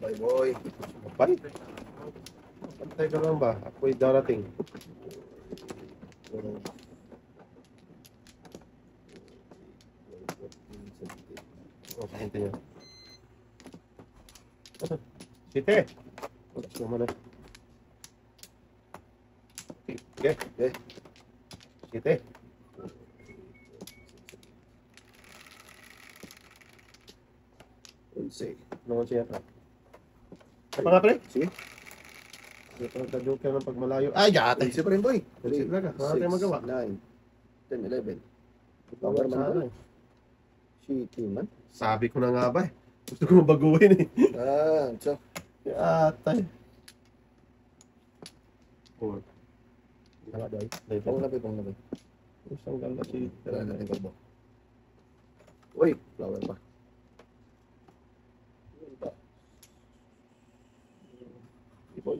Bye boy. Pantay. Pantay ka lang ba? Ako'y darating. Oh, pakita niya. Site! Oras naman eh. Sige, sige. Site. Unsay. Naman siya ka. Ano nga pre? Sige. Sige pa nagka-joke ka ng pagmalayo. Ay, yata! Unsay pa rin boy. Unsay talaga. Wala tayong magawa. 9, 10, 11. Power man Sana. ako. Shitty man. Sabi ko na nga ba eh. Gusto ko mabaguhin eh. So. Yata eh. Oh. Tama doy. Dahil Pang labay. isang ganda si... Tara natin kalbo. Uy, flower pa. Ipon.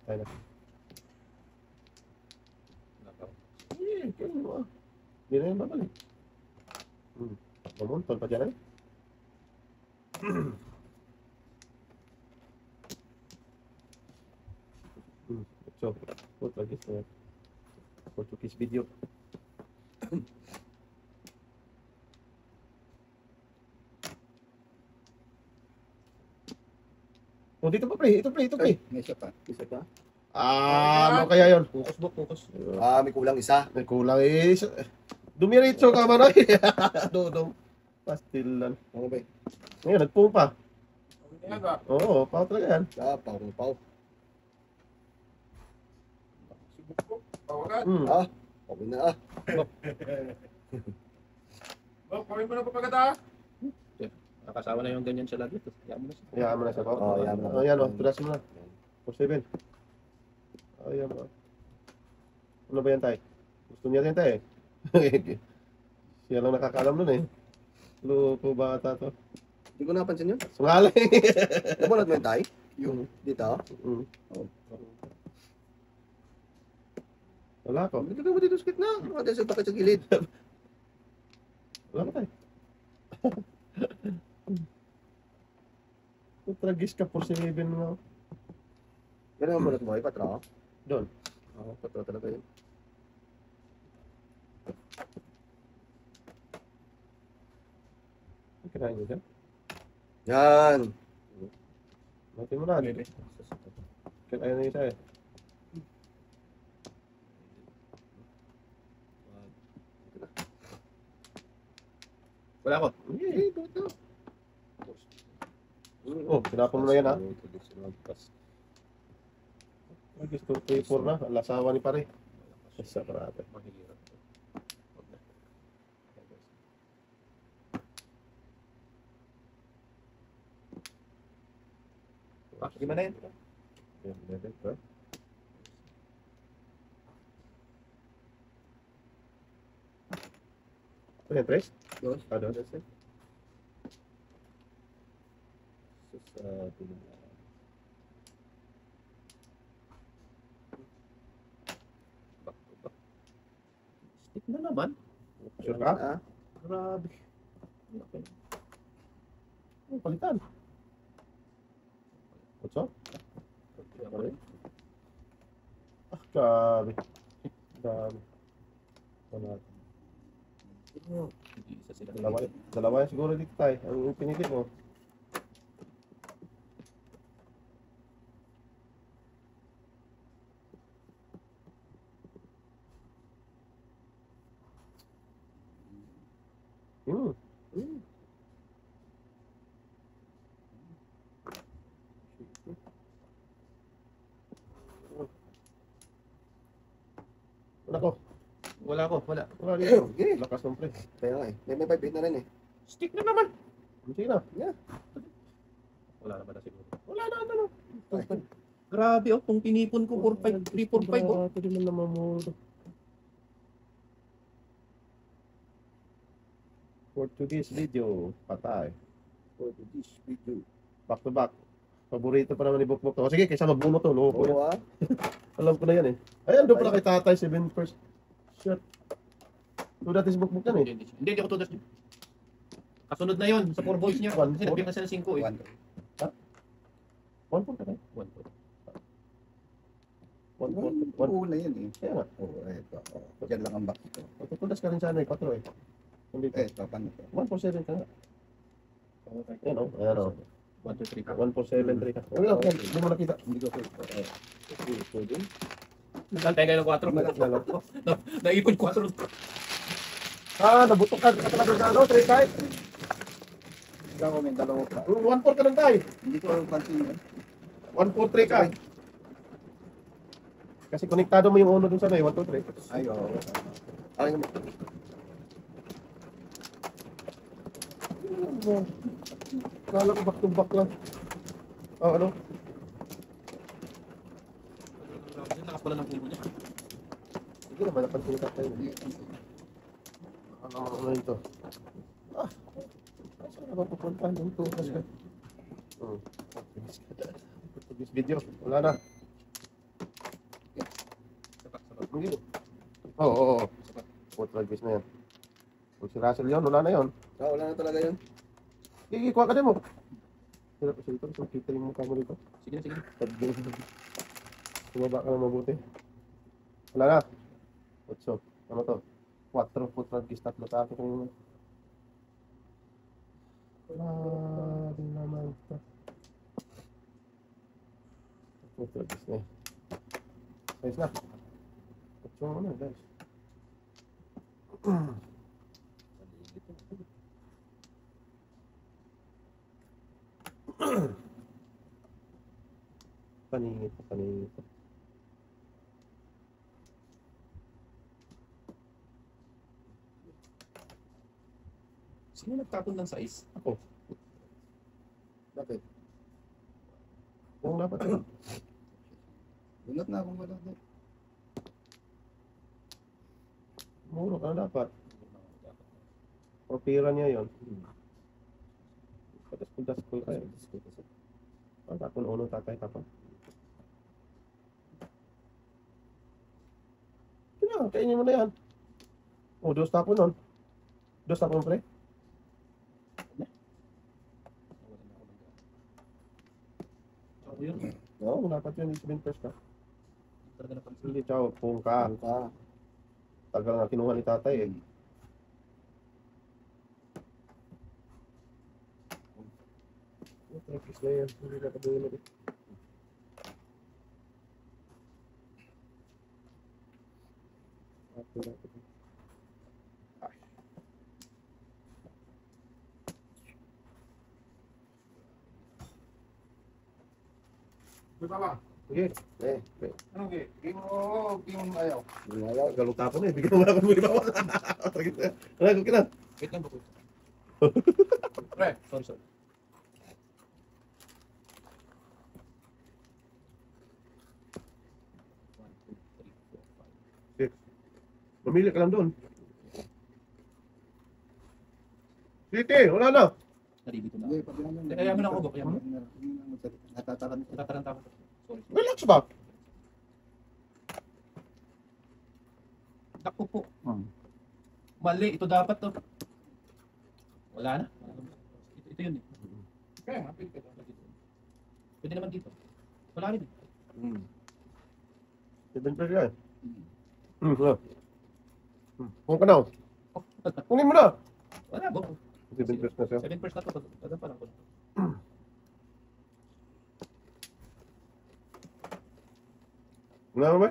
Tayo na. Kaya mo ah. Hindi na yan babalik. Mamuntol pa dyan eh. So, put lagi sa Portuguese video. Oh, dito pa pre, ito pre. May isa pa. Isa pa? Ano kaya yon? Focus ba? Focus. May kulang isa. May kulang eh. Dumiretso ka man ay. Dodong. Pastilan. Ano ba? Ngayon, nagpumpa. Oo, pao talaga yan. Pau. Pawagan. Okay na Pawin mo na papagata. Nakasawa na yung ganyan sa lagi. Kaya mo na siya. Hayaan mo na siya, pao. hayaan mo na. Ayan o, tulas mo na. 4-7. Ayan o. Ano ba yan tayo? Gusto niya yan tayo eh. Siya lang nakakaalam nun eh. Loko bata to. Hindi ko napansin yun. Sungalay. Nabulat mo yung tay? Yung dito? Wala ko. Dito ka mo dito sa gitna. Mga dahil sa bakit sa gilid. Wala ko tayo. Tragis ka 4-7 nga. Pero ang bulat mo ay patra. Doon. Oo, patra talaga yun. Kinain mo dyan? Yan. Natin mo na. Kinain na isa eh. Wala ko. Oh, sinapon mo na yan ha. Gusto 3-4 na. Alasawa ni pare. Isa parate. Mahirap. Gimana yun? Ano yan, Tres? Dos. Dos. Stick na naman. Sure ka? Grabe. Oh, palitan. What's up? Grabe. Grabe. Wala. Hindi isa sila. Dalawa yan siguro dito tayo. Ang pinili mo. Wala ko. Wala dito. Okay. Lakas ng pre. Kaya nga eh. May 5-8 na rin eh. Stick na naman. Sige na. Wala naman na siguro. Wala na ano. Grabe oh. Kung pinipon ko 4-5, 3-4-5 oh. Ito din naman mo. Portuguese video. Patay. Portuguese video. Back to back. Paborito pa naman ni Bukbuk to. Sige, kaysa magbunot to. Loko Oo yan. Alam ko na yan eh. Ayan, doon pala kay tatay. 7 first shot. Doon natin si Bukbuk yan eh. Hindi ako tudas. Kasunod na yun sa 4 balls niya. Kasi nabigyan na siya ng 5 eh. 1 point ka na. 1 point. 1 point. Una yun eh. Kaya nga. Oo, eto. Diyan lang ang box ito. Tutulas ka rin sana eh. 4 eh. Hindi pa. Eto, paano to? 147 ka nga. Ayan o. Ayan o. 1, 2, 3, 4. 1473 ka. Ano yan? Hindi mo nakita. Hindi ko pwede. Nantay kayo ng 4. Naipon 4. Nabutok ka. Talaga sa ano? 3 tayo. Ikaw, may dalawa pa. 1-4 ka lang tayo. Hindi ko pansin yun. 1-4-3 ka. Kasi konektado mo yung uno dun sana eh. 1-2-3. Ay, oo. Ay, kala ko back to back lang. Oh, ano? Lakas pala ng puno niya. Sige naman, napansin ka tayo. Ano ito? Saan ba pupuntahan yung tukas ka? Portuguese video. Wala na. Hindi. Oo. Portuguese na yan. Kung si Russell yun, wala na yun. Wala na talaga yun. Kuha ka din mo. Hirap kasi ito. So, kita yung mukha mo dito. Sige na, sige na. Tumaba ka na mabuti. Wala na. 8. Ano to? 4 Portuguese, 3 sa akin kanina. Wala din naman ito. Portuguese na eh. Guys na. 8 ano guys. Paningit. Sino nagtapon ng size? Ako. Bakit? Kung dapat yun. Bunot na akong wala doon. Muro ka na dapat. Propira niya yun. Patas-pudas-pul kayo. Tapon uno tatay tapon. Kainin mo na yan. O, 2 tapon nun. 2 tapon pre. Ako yun. Oo, dapat yun. Isabin first ka. Talaga napansin. Hindi, chow. Pung ka. Tagal nga kinuha ni tatay eh. Trapis na yan. Hindi na kabuhin eh. Di ba? Sige. Anong game? Game o game ayaw? Ayaw, galong tapon eh. Bigyan mo nga mo ibawa. Ano, kukina. Wait lang ba po? Pre, Sorry. Mamili ka lang doon. Sige, wala na. Naribito na. Hindi, pati naman. Kaya mo na ako, kaya mo. Natataran ko. Natataranta ko. Sorry. Relax ba? Naku po. Mali, ito dapat to. Wala na. Ito yun eh. kaya nga, pili ka doon. Pwede naman dito. Wala rin eh. Ibig pa siya eh. Kung ka na. Kunin mo na. Wala ba? Ibig na siya. 7 first na to. Taga pa lang ko. Wala mo ba?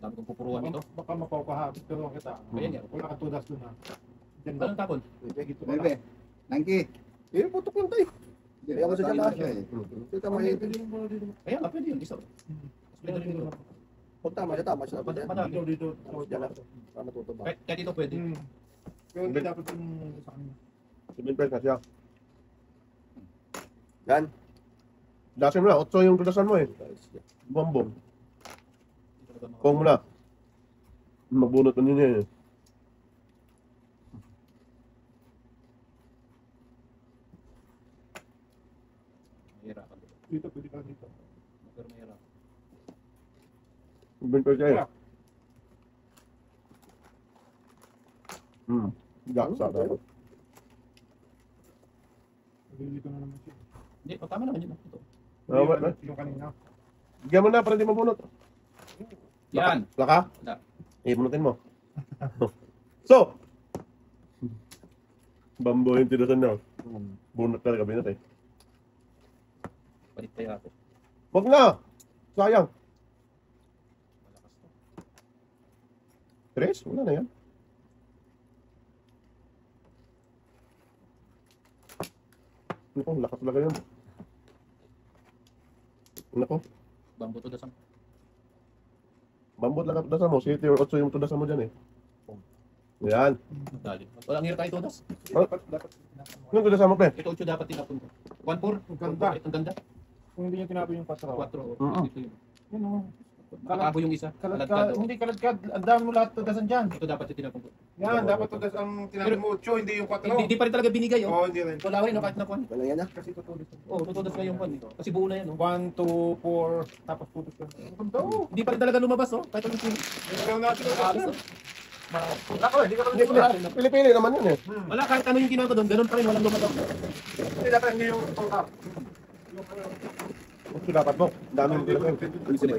Dami kong pupuruan ito. Baka mapapahapit pero kita. Kaya nga. Wala ka tudas doon ha. Diyan ba? Anong tapon? Dito Bebe, Nangki. Eh, putok lang tayo. Kaya ako sa dyan siya eh. Kita mo Ay, eh. pili mo dito. Kaya nga, pwede yun. Isa. Pwede rin yun. Kung tama siya. Madami. Dito. Diyan lang. Para matutuba. Kaya dito pwede. Pero hindi dapat yung sa kanya. Ibig na siya. Yan. Dasin mo na. 8 yung tudasan mo eh. Bombom. Kung mo na. Magbunot na niya eh. Mahirapan. Dito, pwede ka dito. Pero mahirap. Ibig pa siya eh. Gaksa na. Nalilito na naman siya. Hindi, tama naman yun. Ito. Yung kanina. Bigyan mo na para di mabunot. Yan. Laka? Wala. Bunutin mo. So! Bambo yung tinusan niya. Bunot talaga binot eh. Palit tayo ako. Wag na! Sayang. Malakas to. Tres? Wala na yan. Naku, lakas talaga yun. Naku, Bambo to dasang. bambot lang ang tudasan mo. 7 or 8 yung tudasan mo dyan eh. Yan. Dali. Walang hirap tayo todas. Dapat Anong tudasan mo, pre? Ito 8 dapat tinapon ko. 1-4. Ang ganda. Ang ganda. Kung hindi niya tinapon yung 4. 4. Oo. Ito yun. Yun o. Nakakabo yung isa. Kaladkad. Kaladkad. Hindi kaladkad. Ang dami mo lahat tudasan dyan. Ito dapat yung tinapon ko. Yan, dapat tudas ang tinapon mo 8, hindi yung 4. Hindi pa rin talaga binigay. Oh. Oo, hindi rin. Wala rin, no, kahit na kwan. Wala yan ah. Kasi tutulis. Oo, tutudas na yung kwan. Kasi buo na yan. Oh. 1, 2, 4, tapos tutos ka. Ang ganda o. Hindi pa rin talaga lumabas. Oh. Kahit anong pili. Ikaw natin ang Alis, oh. Wala ka, hindi ka Hindi, pili-pili naman yun eh. Wala, kahit ano yung ginawa ko doon, ganun pa rin, walang lumabas. Hindi dapat hindi yung total. Gusto dapat mo. Ang dami yung pili-pili.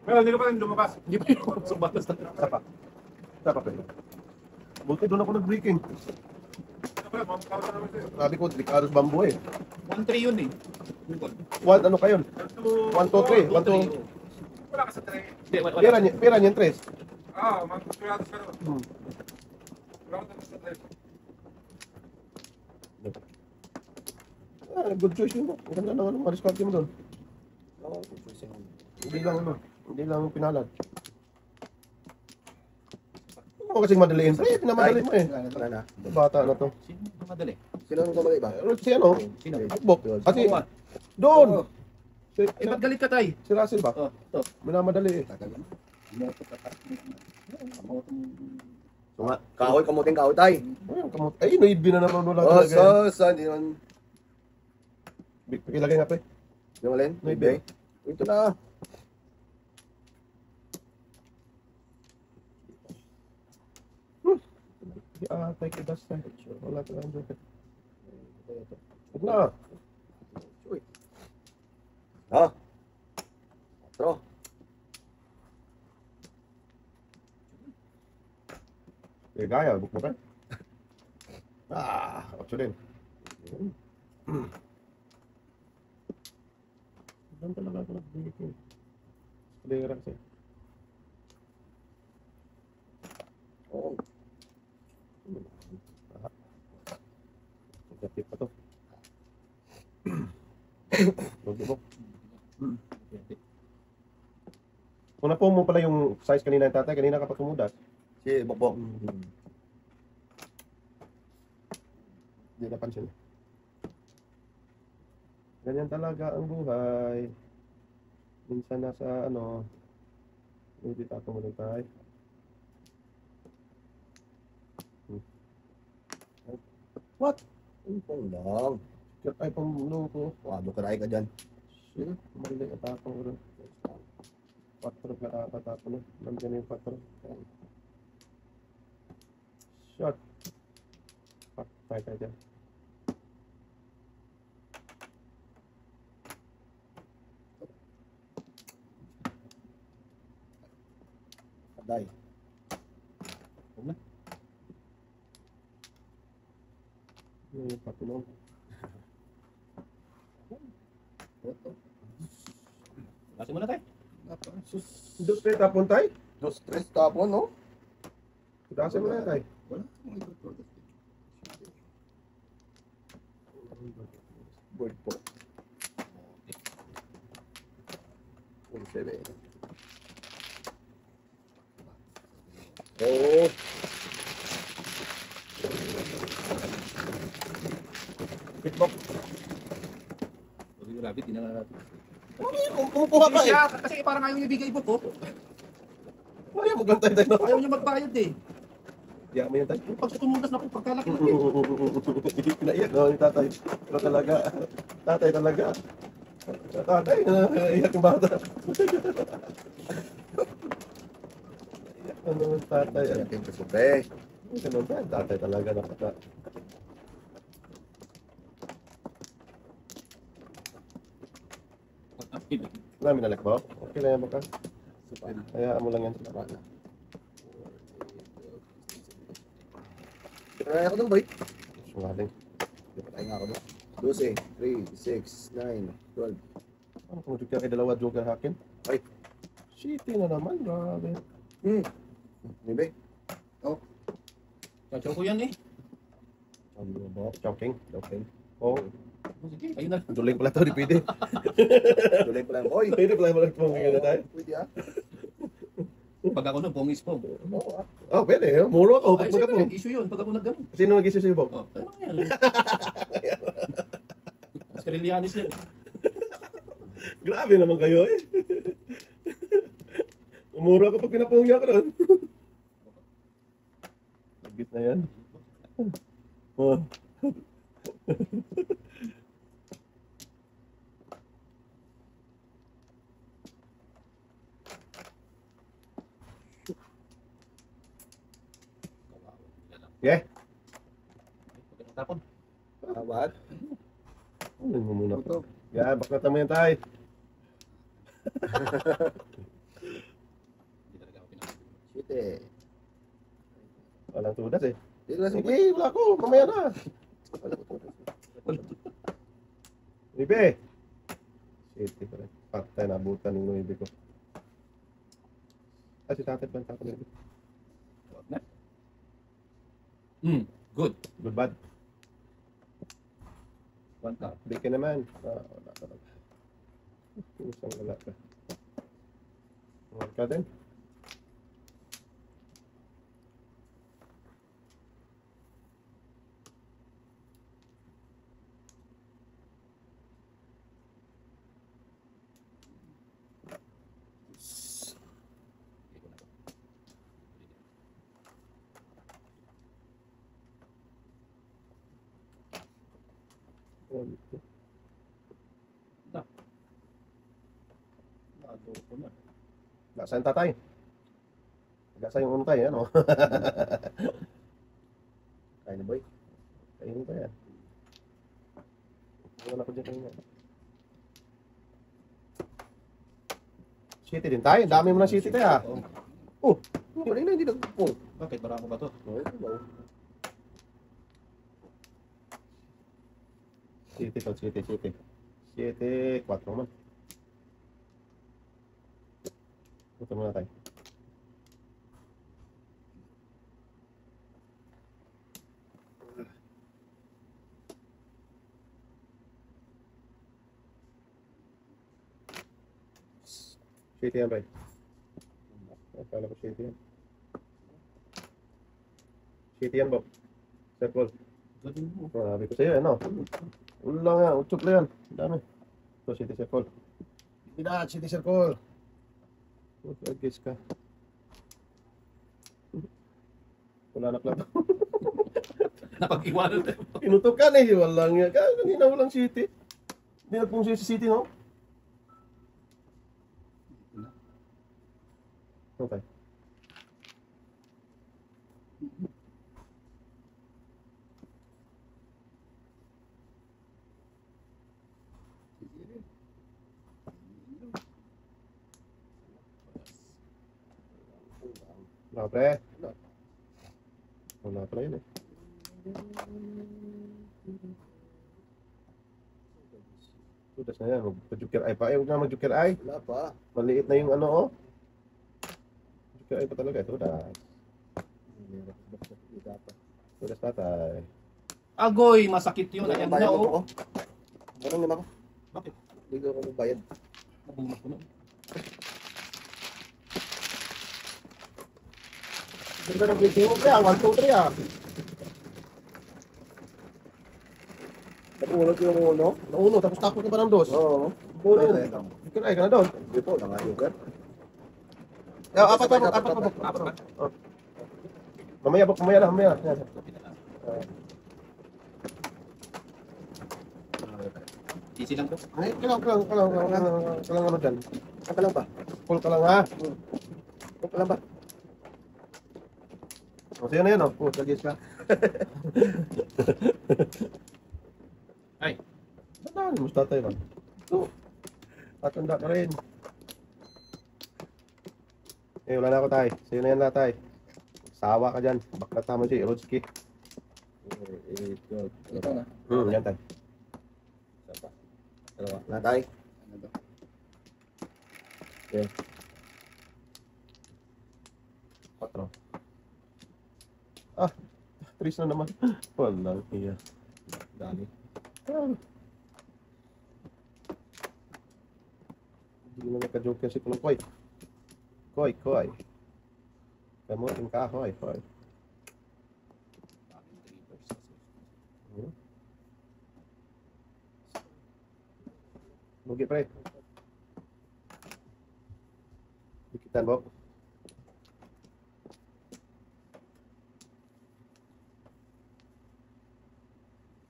Pero hindi ka pa rin lumabas. Hindi pa yung sumatas na. Sapa. Sapa, pre. Buti doon ako nag-breaking. Dapat, mamakaw na naman sa'yo. Sabi ko, Ricardo's bamboo eh. 1-3 yun eh. Yung kwan. Ano kayo? 1, 2, 3. 1, 2. Wala ka sa 3. Hindi, wala. Pira niyan, tres. Magkurados ka naman. Wala ka sa 3. Good choice yun. Ang ganda naman. Mariskarte mo doon. Oo, sususin mo. Hindi lang pinalad. Ako kasing madaliin. Pre, pinamadali mo eh. Wala na. Bata na to. Sino madali? Sino ang kumali ba? Si ano? Sino? Akbok. Kasi, Ako nga. doon. Eh, ba't galit ka, Tay? Si Russell ba? Oh, ito. Minamadali eh. Tagal na. So nga, kahoy, kamuting kahoy tay. Ayun, kamot. Ay, noidbi na naman wala Oh, talaga. sa, hindi naman. Pakilagay nga pre. Hindi naman, May hindi. Ito na. Tay kidas tay. Wala talagang joke. Huwag na. Uy. Ha? Otro. Gaya, buk mo ka. Otso din. Doon talaga ako nag-breaking. Kalera kasi. Oo. Nagkatip pa to. Huwag mo. Kung na po mo pala yung size kanina ng tatay, kanina kapag tumudas. Si Bokbok. Hindi napansin. Ganyan talaga ang buhay. Minsan nasa ano, hindi tapo mo lang tayo. What? Pong lang. Kaya ay pamuloko. Wado ka rin ka dyan. Shit, mali ang tapo ko rin. 4 ka tapo na. Nandiyan na yung 4. Shot. Patay tayo dyan. Aday. Yung patulong. Kasi muna, Tay. Dos tayo tapon tayo. Dos, tres tapon, no? Kudasin mo na tayo. Wala. Board po. 7. Oo. Pitbox. Sabi ko, Rabbit, di na natin. Kumukuha ka eh. Siya, kasi parang ayaw niya ibigay book, oh. Ayaw mo gantay tayo. Ayaw niya magbayad, eh. Diyan mo yun tayo. Pag tumudas na po, pagkalaki na, eh. Pinaiyak no, ni tatay. Pero talaga. Tatay talaga. Tatay, naiyak yung bata. Iyak na naman tatay. Yan yung presube. Ganun ba? Tatay talaga nakaka... Marami na lakbaw? Okay lang yan baka. Hayaan mo lang yan. Kaya ako dun, boy. Sungaling. Patay nga ako dun. 12, 3, 6, 9, 12. Ano kung joker kay dalawa joker hakin? Ay. City na naman, grabe. Nibe. Chacho ko yan eh. Ano ba? Joking? Joking. Oh, Sige, ayun na. duling pala to, di pwede. Tuloy pa lang, boy. Pwede pala mag na tayo. Pwede ah. Pag ako nun, pongis po. Oo ah. Oh, pwede. Muro ako. Ay, Pag siyempre, magkapong. issue yun. Pag ako nag-gano'n. Sino nag-isip sa'yo, Bob? Oh, ano yan? Australianis yan. Grabe naman kayo eh. Umuro ako pag pinapungya ko ron. Nagit na yan. Oh. Yeah. Tapon. Tawad. Ano mo muna Ito. po? Yeah, bakit mo yan tayo? Hindi talaga ako pinapin. Siyete. Walang tudas eh. Dito na Sige, wala ko. Mamaya na. Ibe. Shit, pala. Patay, nabutan ng nuibe ko. Ah, si tatay pa ang tatay. Huwag na. Good. Good bad. One cup. Hindi ka naman. Ah, wala ka lang. Isang wala ka. Wala ka din. Nado ko na. Nasaan tatay? Nasa yung untay, ano? Kaya na, boy. Kainin pa yan. Wala ko dyan kanina. City din tayo. Dami mo ng city tayo ah. Oo. Kanina hindi nagpupong. Bakit? Barako ba to? Oo, ito ba? City to, city. City, 4 man. Punta muna tayo. City yan, Ray. Akala ko city yan. City yan, Bob. Circle. Good mo. Sabi ko sa'yo, ano? Ulo lang yan, utsok lang yan. Ang dami. Ito, city circle. Pinat, city circle. Guys ka. Wala na club. Napag-iwanan tayo. Pinutok ka na eh. Walang yan. Kanina walang city. Hindi na pong sa city, no? Okay. Wala pre. Wala pala yun eh. Tudas na yan. Mag-jukir eye pa. Huwag na mag-jukir eye. Wala pa. Maliit na yung ano oh. Jukir eye pa talaga. Tudas. Tudas tatay. Agoy, masakit yun. Ayan na Bayad mo oh. ko. Anong lima ko? Bakit? Hindi ko magbayad. Nabungat ko na. Ganda ng video mo kaya. 1, 2, 3 ah. Napulot yung uno. Nauno, tapos tapos na pa ng dos. Oo. Puro Ay, yun. ay, ay. Jukir eye ka na doon. Hindi po, nangayugan. Apat pa. Oh. Mamaya na. Yan. Easy lang to. Ay, kalang ano dyan. Saan ka lang ba? Full ka lang ha. Saan ka lang ba? O, sa'yo na yan, o. Oh, tagis ka. Ay, Saan mo tatay ba? Ito. Tatanda ka rin. Eh, wala na ako, tay. Sa'yo na yan na, tay. Sawa ka dyan. Baklat naman si Rodski. 8, 12. Ito na. Yan, tay. Isa pa. Dalawa. Natay. Ano to? Okay. 4. Ah, 3 na naman. Walang iya. Dami. Hindi na nagka-joke yan si Kulong Koy. Koy. Kamutin ka, Koy. Lugi, pre. Dikitan, Bob.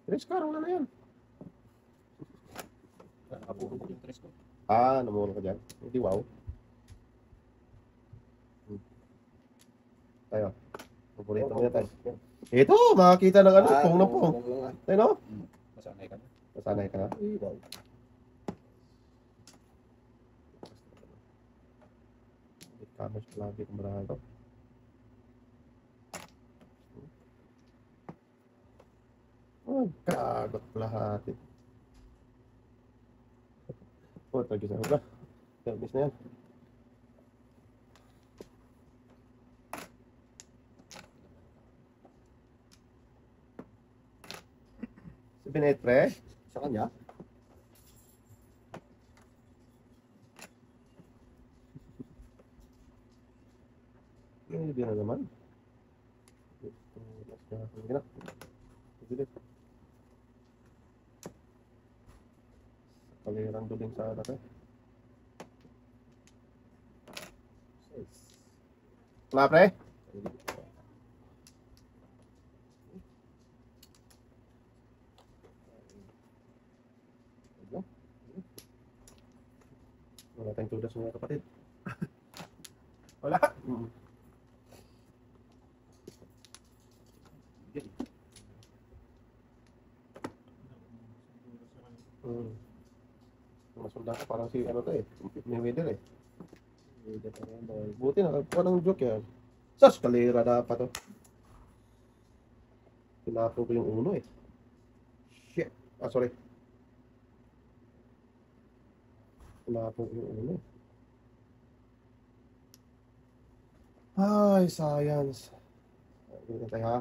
Tres karang na yan. nakapuro ko yung tres ko. Namulong ka dyan. Hindi, wow. Tayo. Paborito mo yan, tayo. Ito, makakita ng ano, pong na pong. Tayo, no? Masanay ka na. Nasanay ka na. Wow. Kamas lagi kung to. Oh, kagot lahat. Oh, tagis na ba? Tagis na yan. Si Binet, pre? Sa kanya? Hindi na naman. Sige na. Bilis. Kalirang duling sa anak eh. Wala, pre? Wala tayong tudas mga kapatid. Wala? Masunda ka parang si ano to eh. Mayweather eh. Buti nakakuha ng joke yan. Sas, kalira dapat to. Tinapo ko yung uno eh. Shit. Sorry. Tinapo ko yung uno eh. Ay, science. Ganyan tayo ha.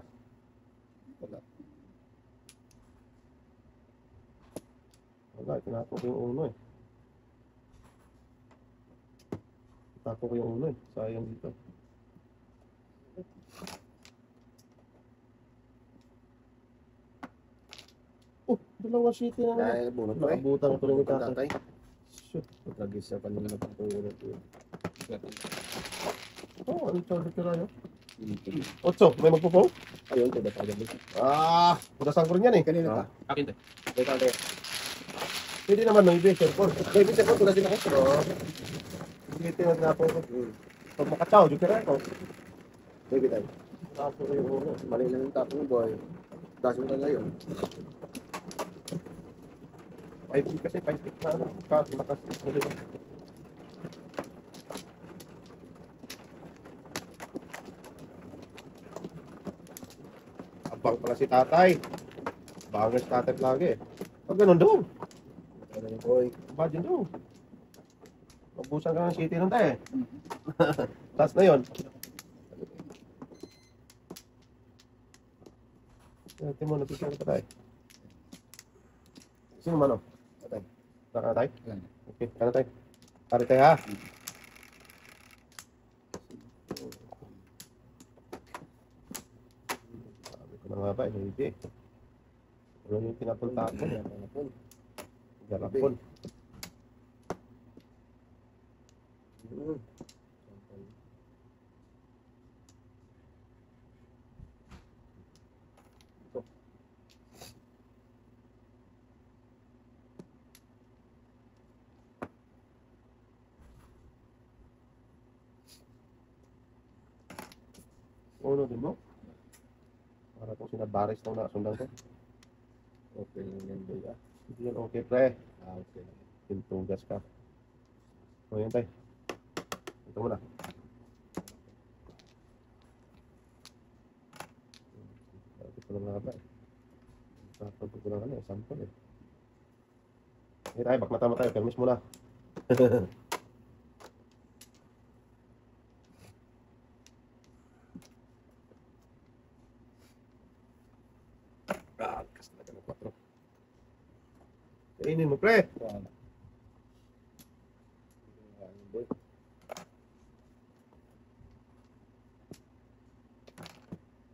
Wala, tinapo ko yung uno eh. Tapo ko yung uno eh. Sayang dito. Oh, dalawa city na nga. Dahil bunot ko eh. Nakabutan ko lang yung tatay. Tatay. Shoot. Tagis sa kanina ng pagpulot ko. Oh, ano siya dito na yun? Otso, may magpupo? Ayun, ito dapat agad. Putasan ko rin yan eh. Kanina ka? Akin te. Teka, teka. Pwede naman ng ibig, sir. Baby, teka, tulad din ako. Hindi tinapo ko. Pag makataw, dito na ako. Baby, tayo. Tapo ko yung uno. Mali na yung tapo mo, boy. Taas mo na ngayon. 5 kasi 5 na ano. Lakas mo dito. Abang pala si tatay. Bangas si tatay lagi eh. Pag ganun daw. Ano yung boy? Bad yun daw. Mabusan ka ng city nun tayo eh. Taas na yun. Tingnan mo, napigyan ka tayo. Sino man o? Tatay. Naka na tayo? Yan. Okay, kana tayo. Pare tayo ha. Sabi ko na nga ba, hindi. Ano yung pinapunta ko? Garapon. Uno din mo? Para kung sinabaris nung nakasundan ko. Okay lang yan, boy. Ah, Hindi yan okay, pre. okay. Pintugas ka. O yan, tay. Ito mo na. Ito lang nga ba eh. Tapos ko lang ano eh, sample eh. Hindi tayo, bakmata tayo. Permis muna. Kas talaga ng 4. Kainin mo, pre. Yan. Yan, boy.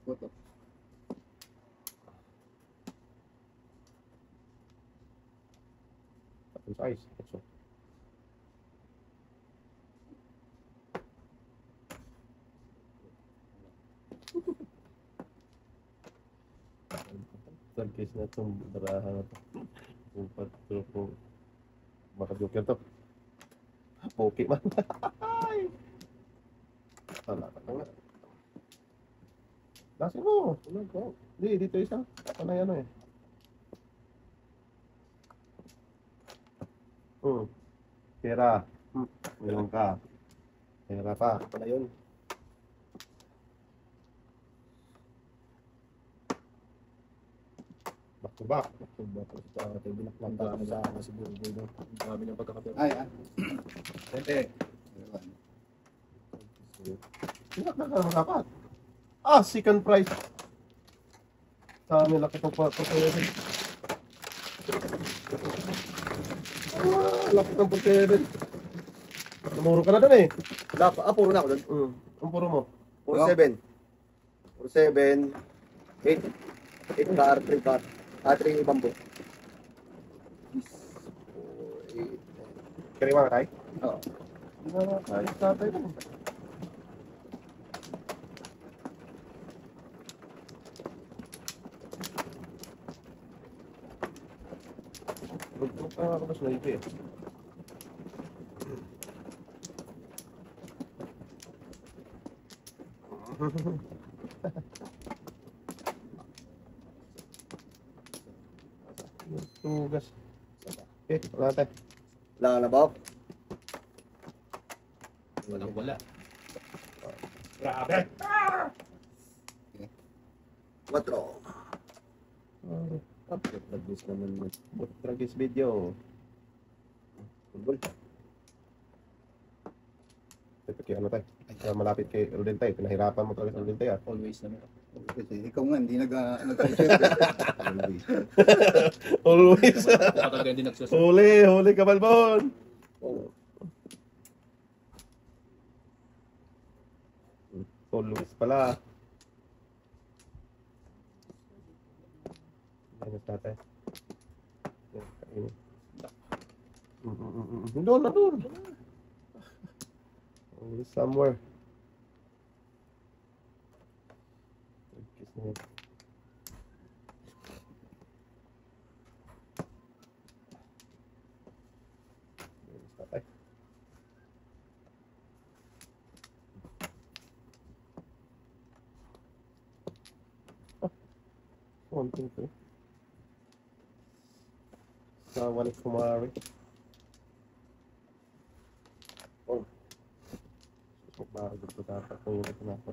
Photo. Tapos ice. Ito. Third case na itong barahan na ito. Kung pagtulog ko, makajoker to. Poke man. Wala ka na nga. Lasin mo. Ano ko? Hindi, dito isa. Panay ano eh. Pera. Meron ka. Pera pa. Pala yun. Back to back. Diba po sa tayo binaklanta kami sa akin siguro boy. No? Ang dami ng pagkakapit. Ay, ah. Sente. Inak na ka dapat. Second prize. Sa amin laki itong pagkakapit. Laki ng pagkakapit. Namuro ka na dun eh. Puro na ako doon. Ang puro mo. 47. 47. 8. 8 car, 3 car. 3 bamboo. 8. Kariwa ka tayo? Oo. Hindi na nakakayos tatay mo. Huwag ka ako mas naipi eh. Tugas. Wala tayo. Wala ka na ba? Walang wala. Grabe! 4. Nag-miss naman mo. Tragis video. Football. Ito kaya ano tayo? Malapit kay Rudin tayo. Pinahirapan mo talaga sa Rudin tayo. Always naman. Kasi ikaw nga, hindi Always. Ako talaga hindi nagsusunod. Huli ka Balbon. Oh. Always pala. Ano tatay? Doon na doon. Always somewhere. Kiss na yun. Always tatay. One thing to. Sawan kumari. Oh. Bago ito dapat kung ito na ako.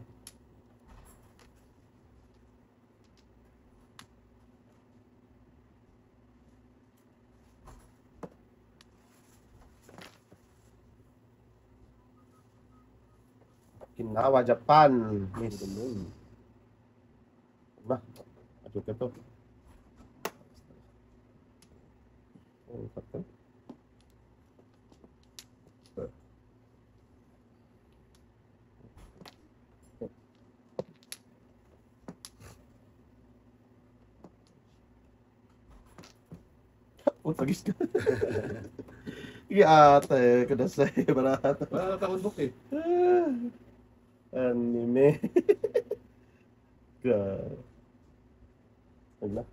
Okinawa, Japan. Miss. Ba? Adyo ka to. Oh, sakto. Oh, tagis ka. Sige ate, kadasay, barata. Wala na takon book eh. Anime. God. Wala.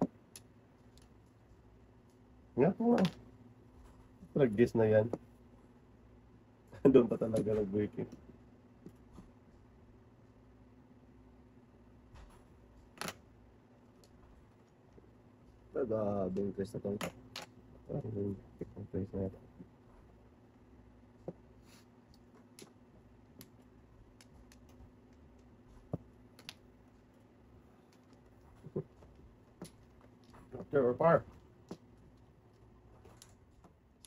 Nga po nga. Nag-guess na yan. Doon pa talaga nag-break eh. Grabe yung test na to. Yung pick ng place na ito. After or par.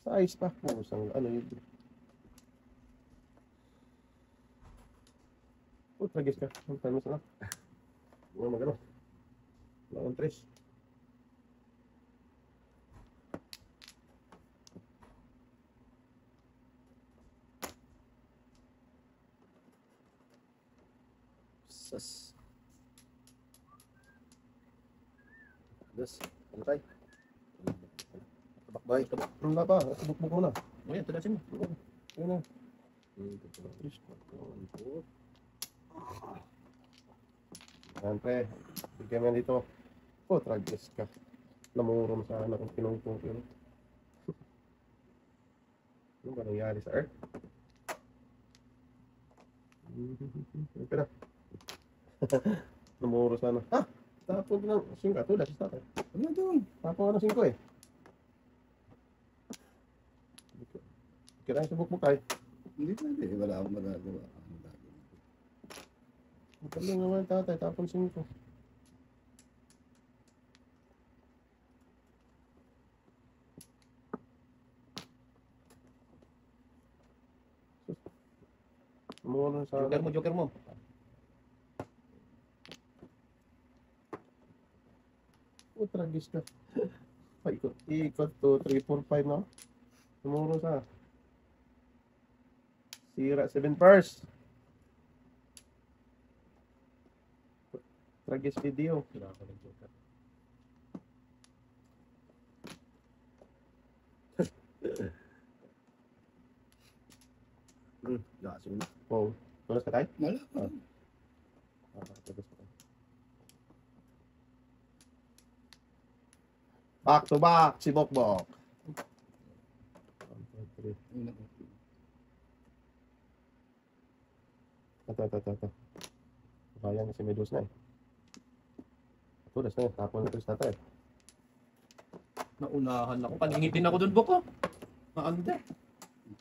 Size pa. Pusang ano yun. Tragis ka. Ang tamis na lang. Huwag magano. Wala akong tres. Sas. Das. Ano tayo? Tabakbay. Wala pa. Bukbuk mo na. O yan, tudasin mo. Ayun na. Ayan pre. Bigyan mo yan dito. Tragis ka. Namurom sa anak kung pinungtong ko. Ano ba nangyari sa Earth? Ano na? Namuro sana. Tapon ng 5. Tulas sa akin. Ano na doon? Tapon ka ng 5 eh. Kirain sa bukbuk ay. Hindi pwede. Wala akong magagawa. Magaling naman tatay. Tapon 5. Namuro sa Joker mo, joker mo. Tragis ka. Paikot. Ikot 2, 3, 4, 5 na. Namuro sa. Sira 7 pairs. Tragis video. Kailangan ko ng joker. Lakas yun. Wow. Tulas ka tayo? Wala. Tragis ka. Back to back si Bokbok. 1, 2, 3. Ito. Kaya na si Medus na eh. Tulas na eh. Tapon na tulas na tayo. Naunahan ako. Palingitin ako dun, Boko. Under.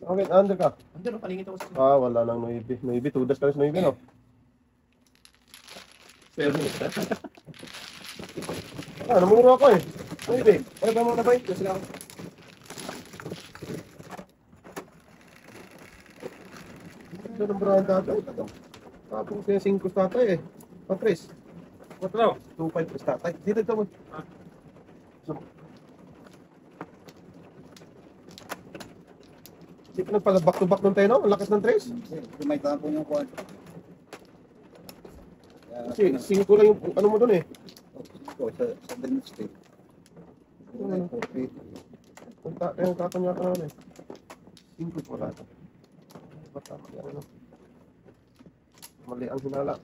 Okay, under ka. Under, palingit ako sa... Wala lang 9. 9, tudas ka rin sa 9, no? Pero, Namuro ako eh. 9. Ano ba mga nabay? Kasi lang. Ito ng brand tatay. Tapos siya 5 tatay eh. Patris. 4. 2-5 plus tatay. Dito ito mo. Hindi ka nagpala back to back nung tayo, no? Ang lakas ng trace. May tapon yung kwarto. Kasi 5 lang yung ano mo dun eh. Sa Dream State. Yung tapon niya ka naman eh. 5 wala ito. Bata yan ano. Mali ang hinala.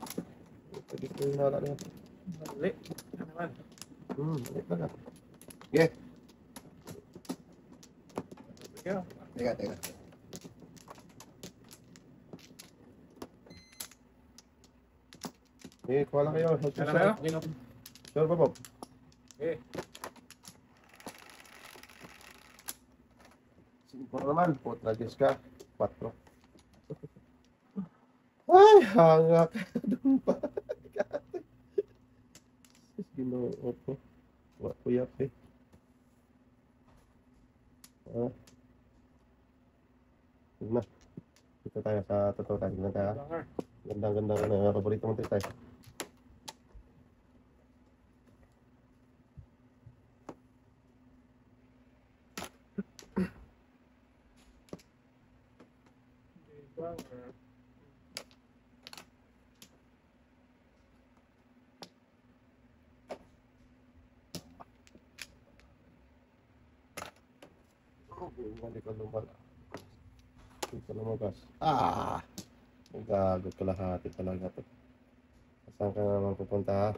Pwede ko yung hinala niya. Mali. Ano naman? Mali talaga. Yeah. Teka. Kuha lang kayo. Ano kayo? okay na. Sure pa, Bob? Okay. Siguro naman, tragis ka. 4. Ay, hanga ka doon pa. Ginoo ko. Wala ko yak eh. Sige na. Dito tayo sa totoo tayo. Tignan tayo. Banger. Gandang-ganda na. Paborito mong tayo. Banger. Hindi ka lumala. Hindi ka lumabas. Nagagot ka lahati talaga to. Saan ka naman pupunta ha?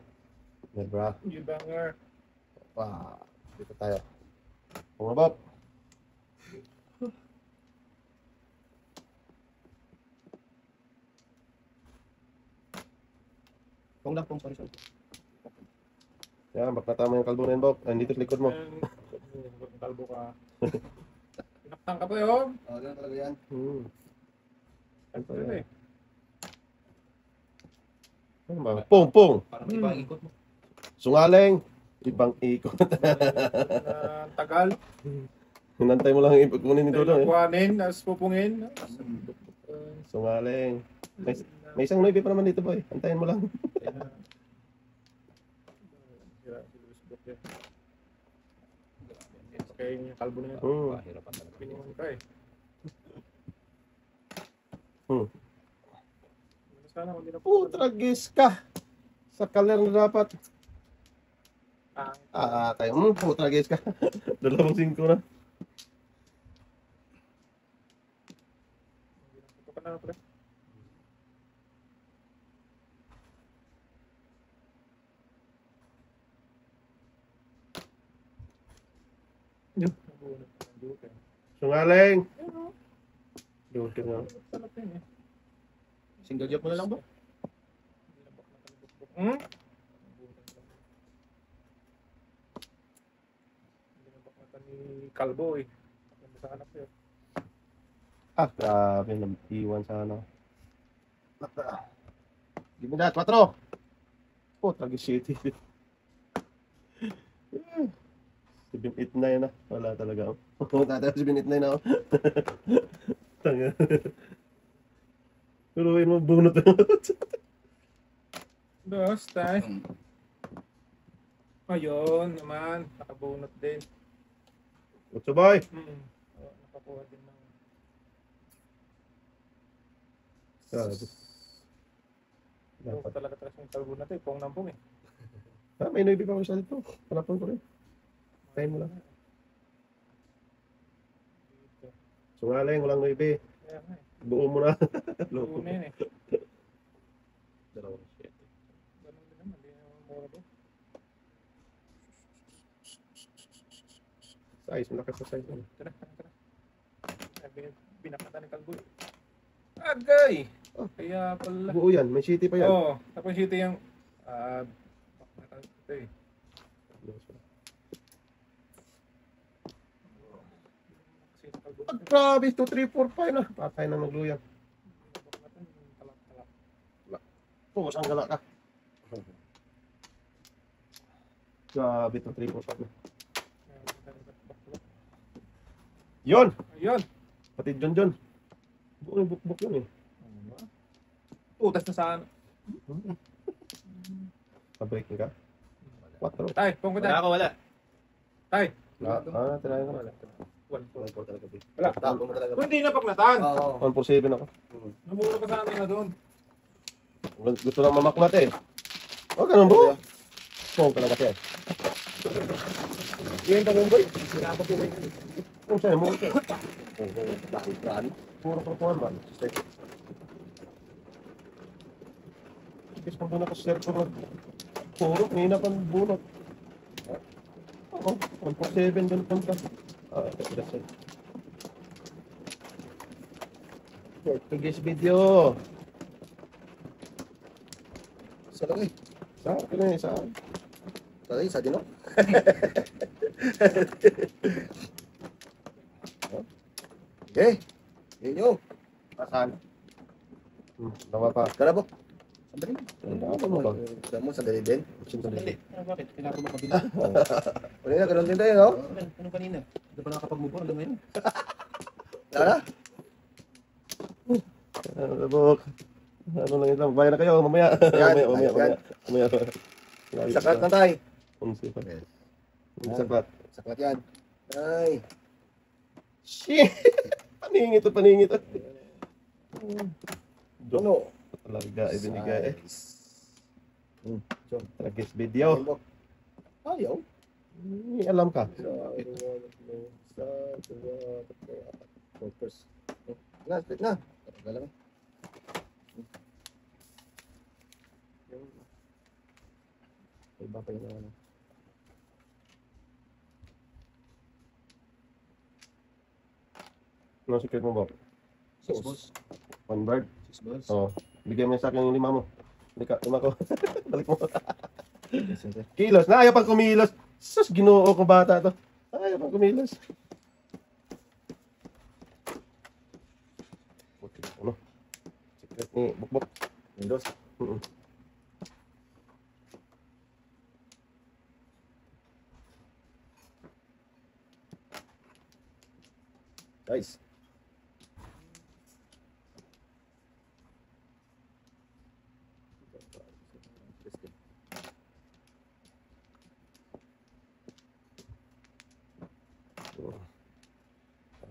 Nebra. You banger. Dito tayo. Pumabot. Kung lang, sorry. Yan, bakla tama yung kalbo na yan, Bok. Nandito sa likod mo. Kalbo ka. Pinaktan ka pa yun. Oh, ganun talaga yan. Ano Ano yan? eh. Ano ba? Pong, pong! Parang iba ang ikot mo. Sungaling! Ibang ikot. Tagal. Hinantay mo lang yung ikot kunin ni Dodo eh. Kuhanin, tapos pupungin. Sungaling. May isang 9 pa naman dito, boy. Antayin mo lang. Okay, yung kalbo na yun. Pahirapan talaga. Piningon ka eh. Sana hindi na po. Tragis ka! Sa kaler na dapat. Tayo. Tragis ka. 2-5 na. Ito ka na pala. Yun. Nabunan ko ng duke. Sungaling! Ayun o. Duty nga. Sarap yun eh. Single job mo na lang ba? Hindi na bak nakalubok-bok. Nabunan lang. Hindi na bak nata ni Kalbo eh. Ano sa anak yun. Grabe. Nag-iwan sa ano. Give me that. 4! Tragis City. 7-8-9 na. Wala talaga. Tatay 7-8-9 na ako. Tanga. Turuin mo bunot. Dos, tay. Ayun naman. Nakabunot din. What's up, boy? Nakakuha din ng... Grabe. Ito ko talaga talaga yung kalbo na ito. Pong nampong eh. May 9 pa ako sa dito. Hanapon ko rin. Tayin mo lang. Dito. Sungaling, walang 9. Kaya nga eh. Buo mo na. Loko na yun eh. 2-7. Ganun din naman. Hindi naman mura doon. Size, malakas sa size. Tara. Binakata ni Kalbo eh. Agay! Oh. Kaya pala. Buo yan. May city pa yan. Oo. Tapos ito yung... ito eh. Kasi yung Kalbo. Grabe, 2, 3, 4, 5 na. Patay na nagluyan. Talap-talap. Pumos ang gala ka. Grabe, 2, 3, 4, 5 na. Yun! Ayun! Pati John. Buo yung bukbuk yun eh. Utas na saan. Pabreaking ka? 4. Tay, pong ko Wala tay. ako, wala. Tay. Tirahin ko. 1-4. Wala. Wala. Mo talaga. Kung hindi na paglatan. Oo. 147 ako. Namura pa sa amin na doon. Gusto lang mamaklat eh. Oh, ganun po. Pong ka lang kasi. Yan pa mo boy. Kung sa'yo mo. Bakit yan? Puro pang man. Gusto ko na kasi puro. Puro, ngayon pang bunot. Oo, 147 ganun punta. That's it. Today's video. Sa laki. Sa akin na sa akin. Talay, sa dino. Okay. Yun yun. Saan? Dalawa pa. Kara po. Sandali. Ano mo ba? Sa mo, sandali din. Sandali. Bakit? Kailangan mo makabila. Kanina, ganun din tayo, no? Ano kanina? Hindi pa nakakapag-move on hanggang ngayon. Tara. Bok. Ano lang ito? Bayan na kayo mamaya. Yan, Mamaya. Saklat na tayo. Unsi pa. Yes. Saklat. Saklat yan. Ay. Shit! Paningit. Ano? Talaga, ibinigay eh. Nice. Tragis video. Ayaw. Alam ka. Focus. Na, split na. Talaga lang. Iba pa yung ano. Ano secret mo, Bob? 6 balls. One bird? 6 balls. Oo. Bigyan mo sa akin yung 5 mo. Lima ko. Balik mo. Kilos na, ayaw pang kumilos. Sus, ginoo kong bata to. Ayaw pang kumilos. Ano? Secret ni Bukbok. Windows. Guys.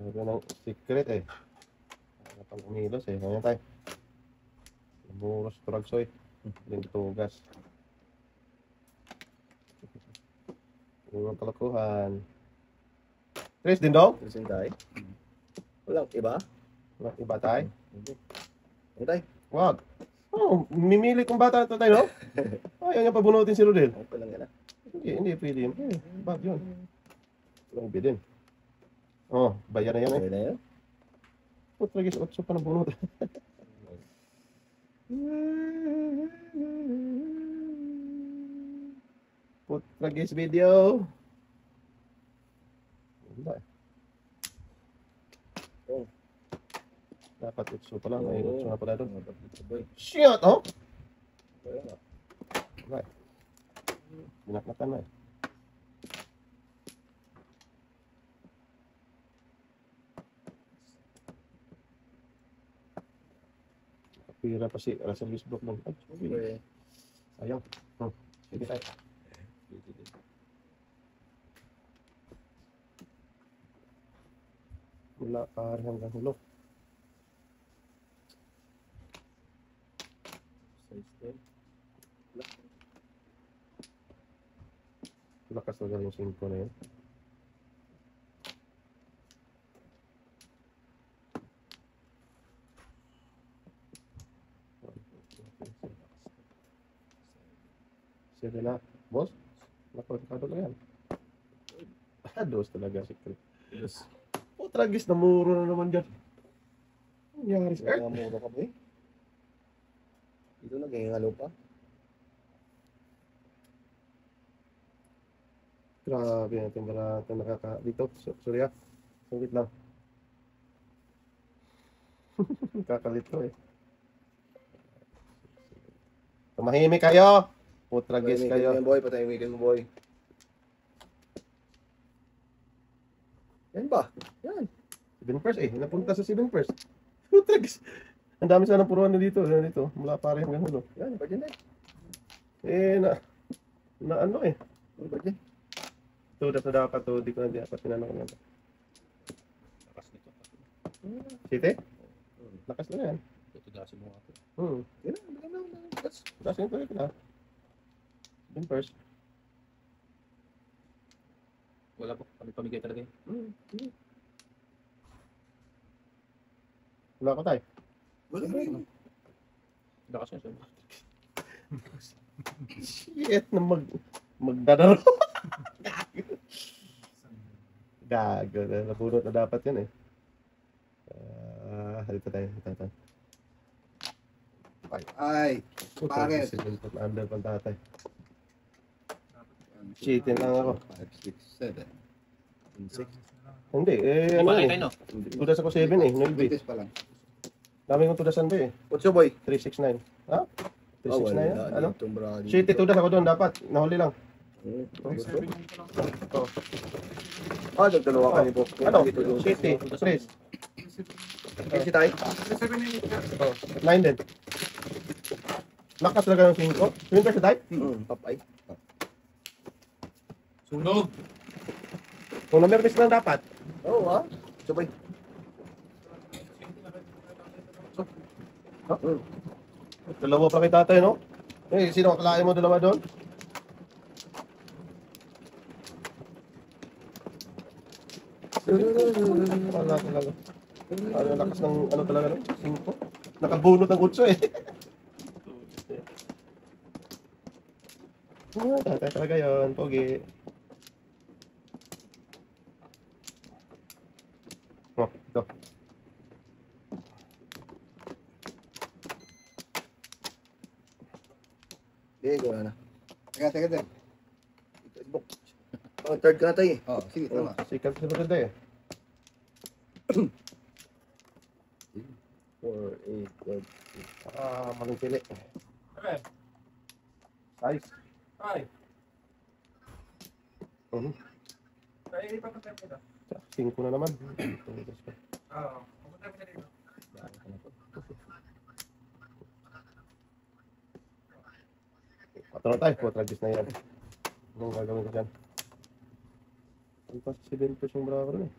Ano ng secret eh. Ayaw pang kumilos eh. Ngayon tayo. Muros, tragsoy. Lintugas. Yung kalokohan. Tres din daw? Tulisin tayo. Walang iba? Walang iba tayo? Hindi. Ano tayo? Wag. Oh, mimili kong bata ito tayo, no? Ayaw niya pabunutin si Rodel. Okay lang yan ah. Hindi pwede yun. Bag yun. Walang iba din. Oh, bayan na yan eh. Okay na yan. Putragis, 8 pa na bunot. Putragis video. Wala eh. Oh. Dapat 8 pa lang. May 8 na pala doon. Boy. Shit, oh! Wala nga. Wala eh. Binaknakan na eh. Pira pa si Russell Westbrook mo. Ay, sorry. Okay. Sayang. Sige tayo. Mula pare hanggang hulo. Lakas talaga yung 5 na yun. Sige na. Boss? Nakapagkado lang yan. Dos talaga secret. Yes. Oh, tragis na muro na naman dyan. Ang nangyari sa Wala muro ka boy. Dito nag-hingalo pa. Grabe natin para nakaka... Dito, sorry ah. Sungit lang. Kakalito eh. Tumahimik kayo! Putragis kayo. Boy, patahimikin mo boy. Yan ba? Yan. 7 first eh. Napunta sa 7 first. Putragis. Ang dami sana puruan na dito. Dito. Mula pare hanggang hulo. Yan, ba dyan eh? Eh, na ano eh. Ano ba dyan? Ito, dapat to. Di ko na dapat tinanong ko na. Lakas nito. Site? Lakas na yan. Tutugasin mo ako. Yan, yan. Lakas nito rin na. 7 first. Wala po. Pamigay talaga yun. Wala ka tayo. Wala ba yun? Lakas yun. Sir. Shit na magdadaro. Gago na. Nabunot na dapat yun eh. Halito tayo. Ay, bakit? Under pang tatay. Cheating lang ako. 5, 6, 7. 6. Hindi, Hindi ano ba eh. kayo no? Tudas ako 7 eh. No, Bitis pa lang. dami kong tudasan ba eh. What's your boy? 369. Ha? 369 yan? Ano? Itong brady. Shit, tudas ako doon dapat. Nahuli lang. Gusto? Oh. Dagdalawa ka ni Bob. Ano? Shit eh. 3. Kasi tayo. Oh. 9 din. Lakas talaga ng 5. Swing ka sa type? Papay. Sunog! Kung namermis lang dapat. Oo ah. Sabay. Dalawa pa kay tatay, no? Eh, sino akalain mo dalawa doon? Wala talaga. Ano, lakas ng ano talaga, no? 5. Nakabunot ng 8 eh. Tatay talaga yun, pogi. Oh, ito. Hindi, wala na. Teka. Oh, third ka na tayo eh. Oh, sige, Oh, tama. sikat sa maganda eh. 4, 8, 12. Maling pili. Okay. Size. Ay. Ay, ipapatay ko ito. 5 na naman. Oo. Pumunta ko na dito. Patro tayo. 4 tragis na yan. Anong gagawin ko dyan? Ang pa 7 pesos yung bravo rin eh.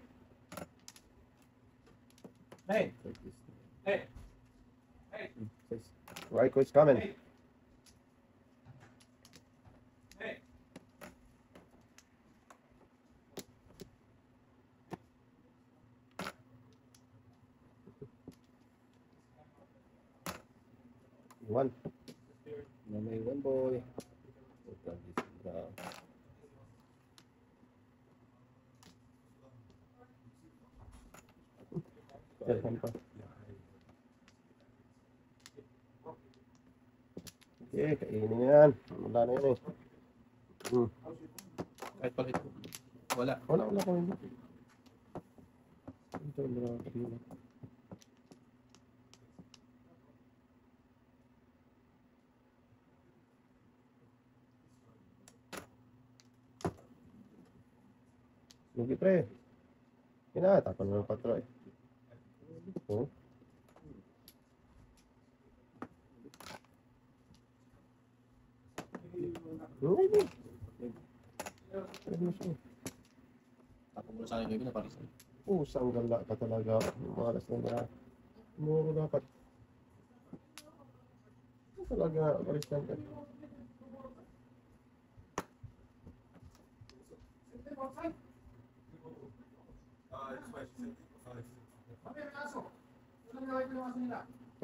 Hey. Hey. Hey. Raiko is coming. Hey. Hey. One. May one boy. Yan pa. Okay, kainin yan. Wala na yan eh. Kahit palit. Wala. Wala ko hindi. Ito, bravo rin. Lugi pre. Kinatapan mo ng patro eh. Oh. Tapos mo sa akin kayo na paris. Pusang gala ka talaga. Malas na na. Muro dapat. Talaga, malis lang ka.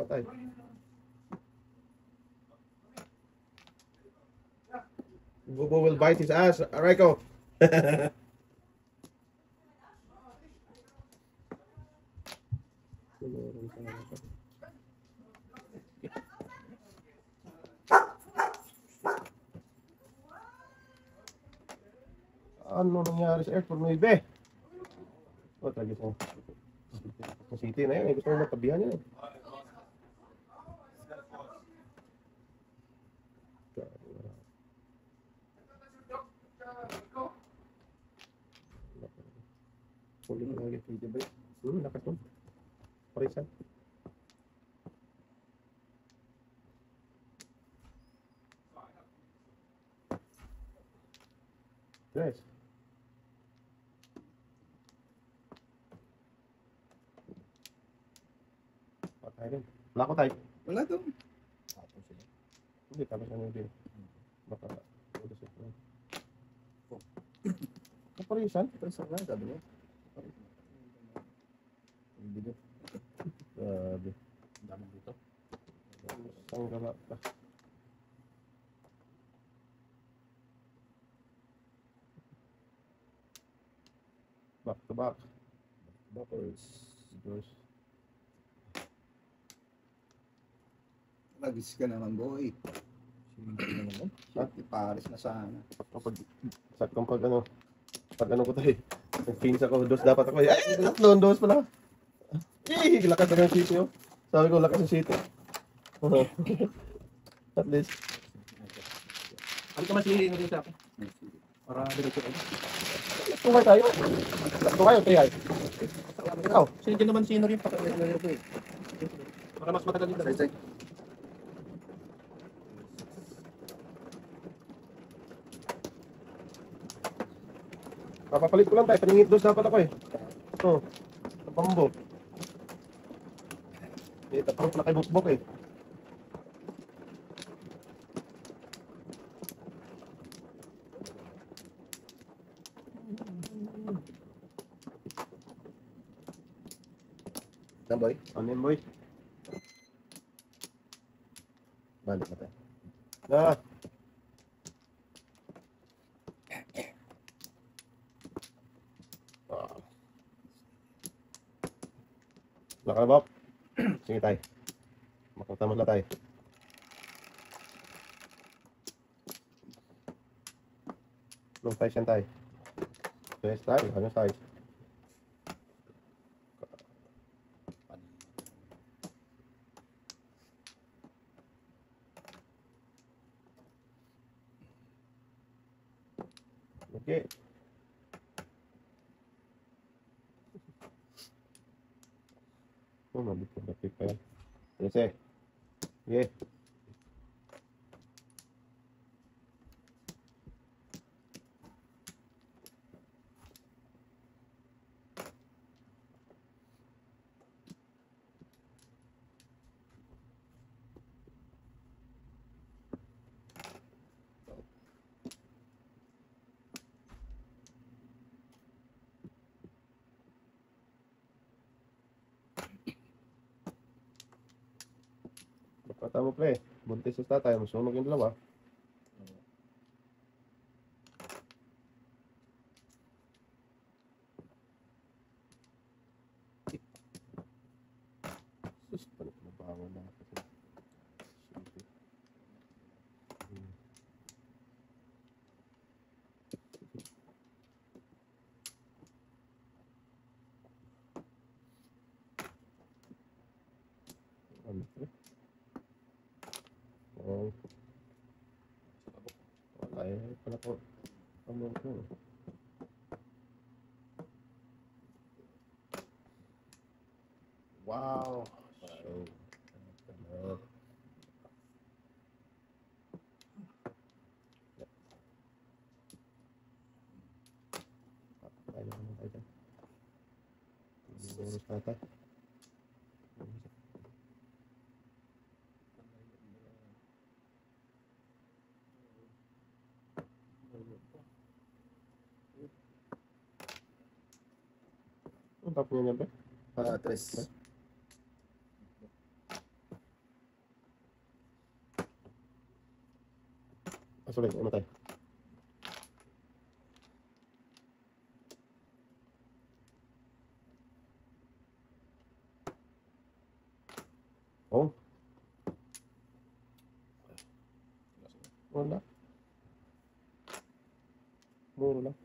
Patay. Bubo will bite his ass. Raiko. Ano nangyari sa airport mo, Ibe? Oh, tagay sa city na yan. Gusto mo matabihan yan eh. Huli mo lagi. Diba? Lakas mo. Parisan. Guys. Patay rin. Wala ko tayo. Wala to. Hindi, tapos ano din. Baka, wala siya. Kaparisan? Parisan lang, sabi niya. Hindi. Grabe. Ang dami dito. Ang gala pa. Back to back. Backwards. Doors. Magis ka naman, boy. Sino naman? Shit, Paris na sana. Kapag, sakong pag ano ko tayo. Nag-fins ako, dos dapat ako. Ay, tatlong dos pala. Eh, lakas na yung city, oh. Sabi ko, lakas ng city. At least. Ano ka masili na rin sa akin? Para diretso kayo. Tumay tayo. Tumay o tiyay? Ikaw. Sige naman sino rin. Para mas matagal din. Side, side. Papapalit ko lang tayo. Paningit dos dapat ako eh. Ito. Sa pambo. Eh, tapos na kay bukbok eh. Saan, boy? Ano yun, boy? Balik na tayo. Ah. Nakalabak. Sige tayo. Makatamad na tayo. Anong size yan tayo? Size tayo. Anong size? Okay. Oh, mabit pa yan. Yes, eh. Yeah. Bata mo pre, buntis sa tatay, masunog yung dalawa. Sus, panik na bawa na ako. Ano pre? Oh. Wala eh, pala ko. Ano ko? Wow! So, tayo naman tayo dyan. Siguro sa tatay. Ang tapos niya ba? 3. Sorry, ano tayo? Oh? Wala. Muro lang.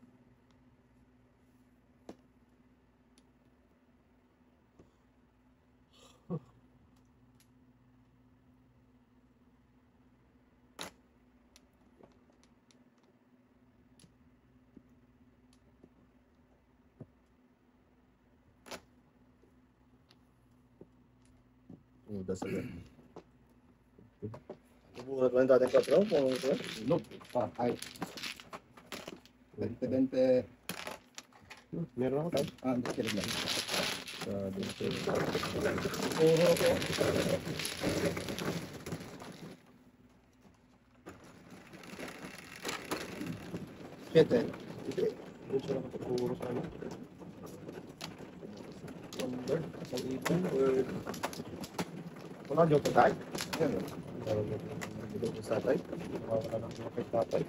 Dasal yan. Bubuhat mo yung dating patrol kung ito. Log. Ay. Dente. Meron ako tayo. Hindi kilig lang. Dente. Siyete. Doon siya nakapagpuro sa ano. Number. Isang ipon. Or... Wala joke tayo. Yan. Meron joke. Ito ko sa tatay. Wala na kay tatay.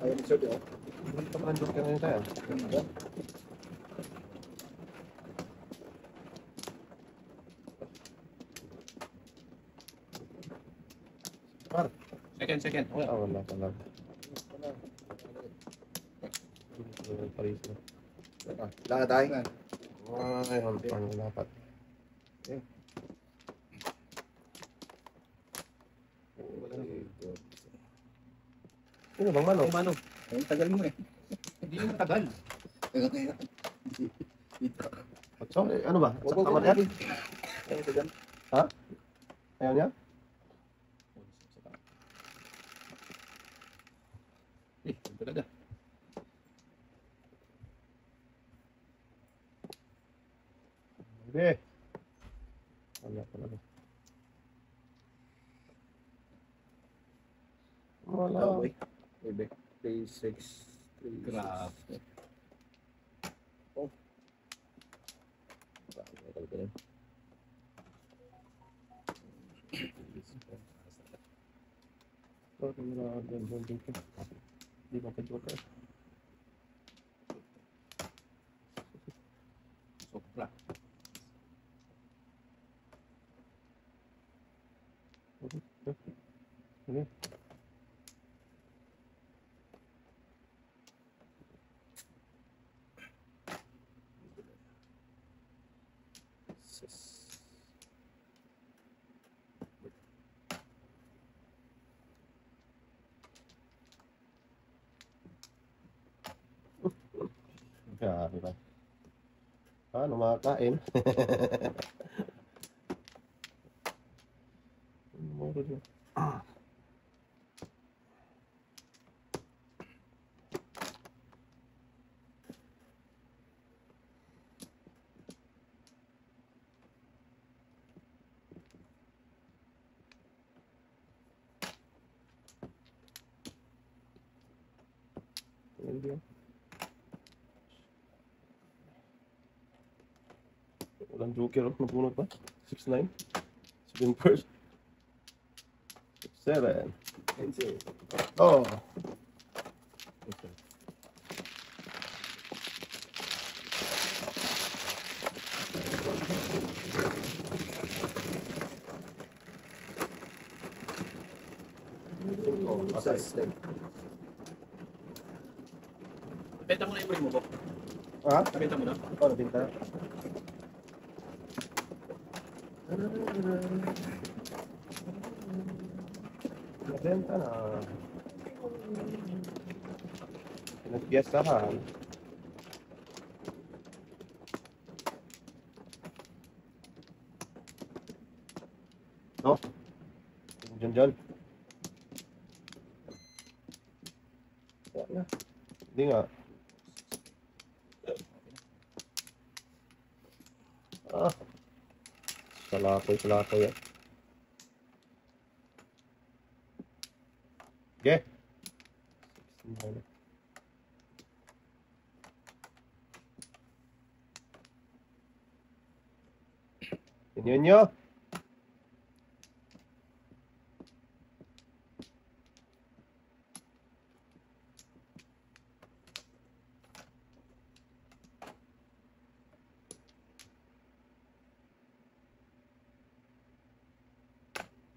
Ayaw mo sabi, oh. Hindi ka man joke ka na tayo. Par. Second. Wala ka lang. Paris na. Wala na tayo. Ay, ano dapat. Sino bang manok? Mano, Ang tagal mo eh. hindi mo matagal. Dito. So, ano ba? Wag, Sakta wag, man yan? wag. Ayaw ito dyan. Ayaw niya? Yun talaga. Hindi. Wala talaga. Wala. Oh, boy. Maybe. 3, 6, 3, Grabe. Oh. Tagal ko yan. Hindi ba ka-joker? Sobra. Sige. Yes. Grabe ba? Paano makakain? Muro din. Hindi yan. Walang joker, oh. Napunot pa. 6-9. 7 first. 7. 15. Oh. Oh, Okay. step. Benta mo na yung mo, Bok. Ha? Benta mo na. Oh, nabinta. Nabenta na. Nag-guess ka. No? Diyan. Wala. Hindi nga. Ah. Salakoy yan. Okay. 69. Yun nyo.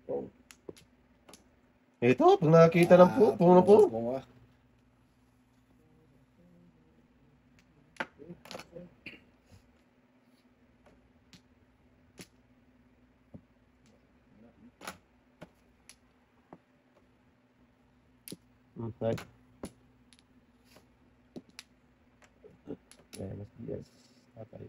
Oh. Ito, pag nakakita ng po, puno po. Bunga. Right. Yes. Okay.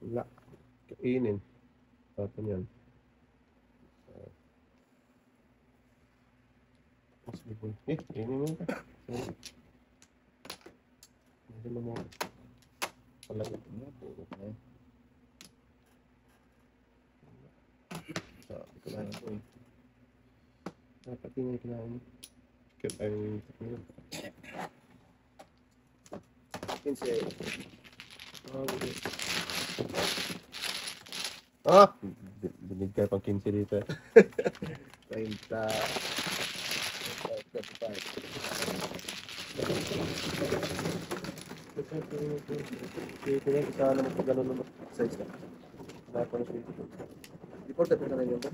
Wala. Kainin. Tapon yan. Mas bigol. Kainin mo ka. Hindi mo mo. Wala ito. Puro na eh. Sabi ko lang ito eh. Dapat yung kailangan mo. Kaya tayong takot. 15. Ah! Dinig ka pang 15 dito. 30. 35. Dito yan, isa naman pag gano'n naman. Size ka. Wala pa na siya dito. Before tapos na yun ko.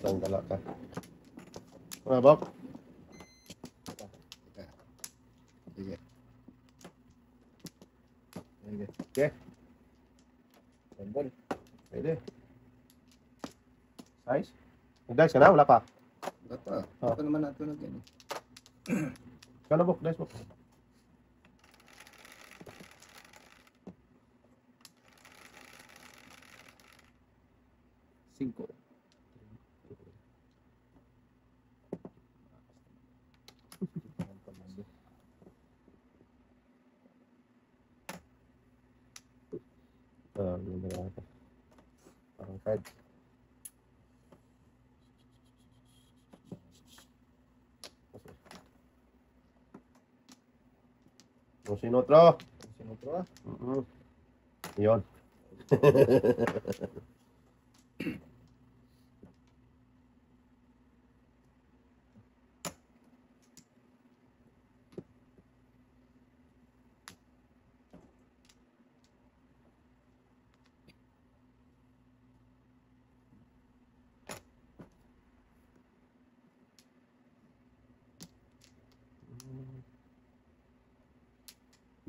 Tanggal ka. Ano, Bob? Sige. Sige. Okay. Tandol. Pwede. Size? Nag-dice ka na? Wala pa? Wala pa. Oh. Ito naman natin na yan. Ikaw na, Bob. Dice mo. Cinco. Yun na lang ako. card. Kung sinotro. Sinutro ah. Yun.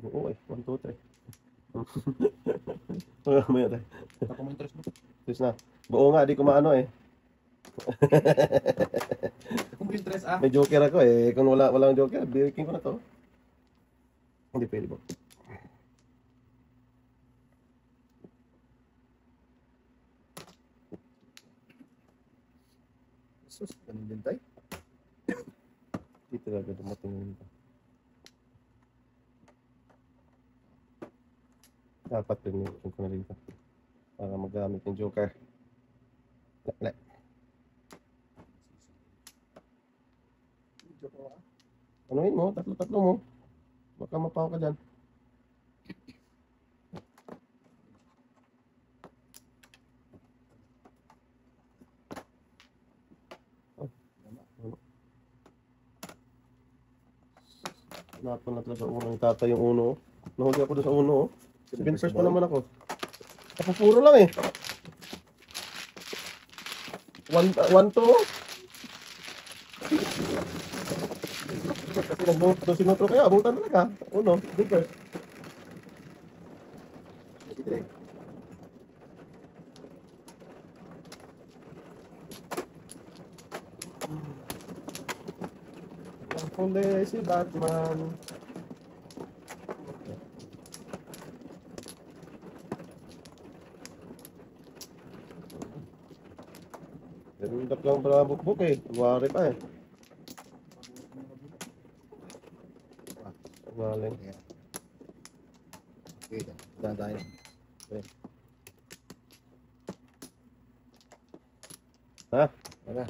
Oo eh. 1, 2, 3. May tayo. Ako mo interest mo. Tapos na. Buo nga, di ko maano eh. Ako mo interest ah. May joker ako eh. Kung walang joker, breaking ko na to. Hindi pwede ba? Sus, ganun din tayo. Hindi talaga dumating yun. Dapat pinilitin ko na rin ito. Para magamit yung joker. Lek. Joke mo ah. Anuhin mo, tatlo mo. Baka mapaw ka dyan. Hanapan na talaga uno yung tatay yung uno. Nahuli ako doon sa uno. Bin first pa naman ako. Tapos puro lang eh. 1, 2. Kasi nag-vote sinotro kaya, abutan talaga. Uno, bin first. Ang huli si Batman. Gandap lang pala bukbuk eh. Tuwari pa eh. Galing. Okay, dyan tayo. Ha? Ano?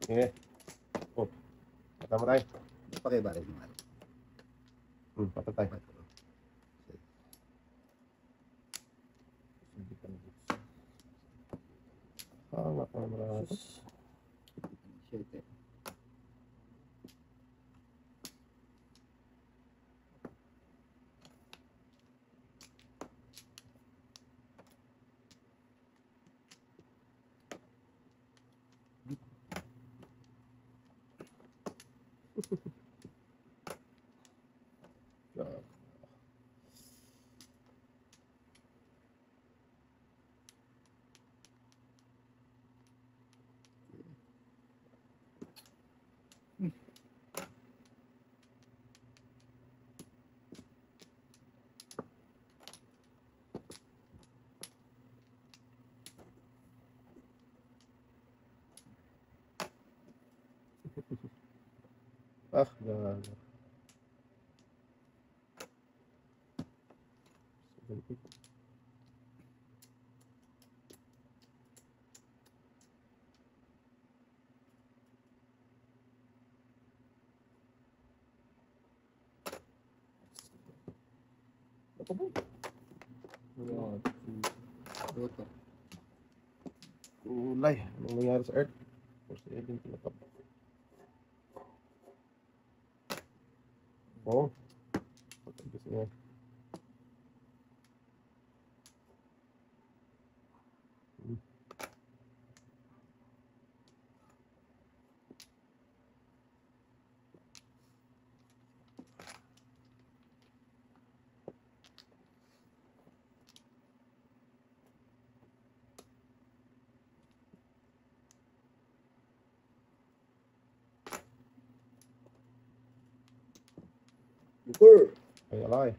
Sige. Oh. Patama tayo. Pakibalik mo. Patay tayo. Hangat na marami. Shit eh. Ah, gago. Ako po. Luto. Ulay. Anong nangyari sa Earth? 4-7 pinatap. Oo. Pagkagis niya. Lukur! Ay, alay.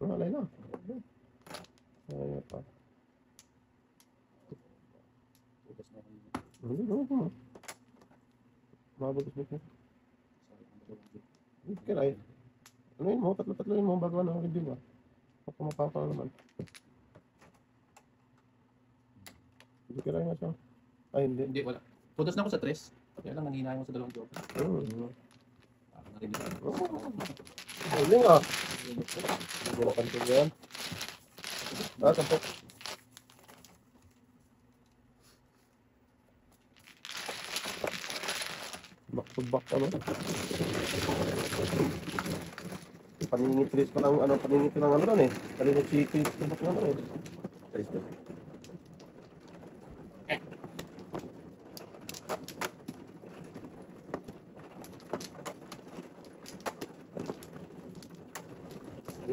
Alay na. Ay, pa. Bukas na ako. Hindi, no. Mabagas mo ko. Hindi ka na eh. Ano yun mo? Tatlo-tatloin mo bago ano, review mo. Mapapapa naman. Hindi ka rin nga siya. Ay, hindi. Hindi, wala. Pudas na ako sa 3. Kaya lang nanghinahin ko sa 2 joke. Narinig ko. Hindi nga. Hindi mo napansin yan. Tampok. Back to back ano. Paningit pa lang ano, paningit lang ano doon eh. Paningit si Chris to back naman eh.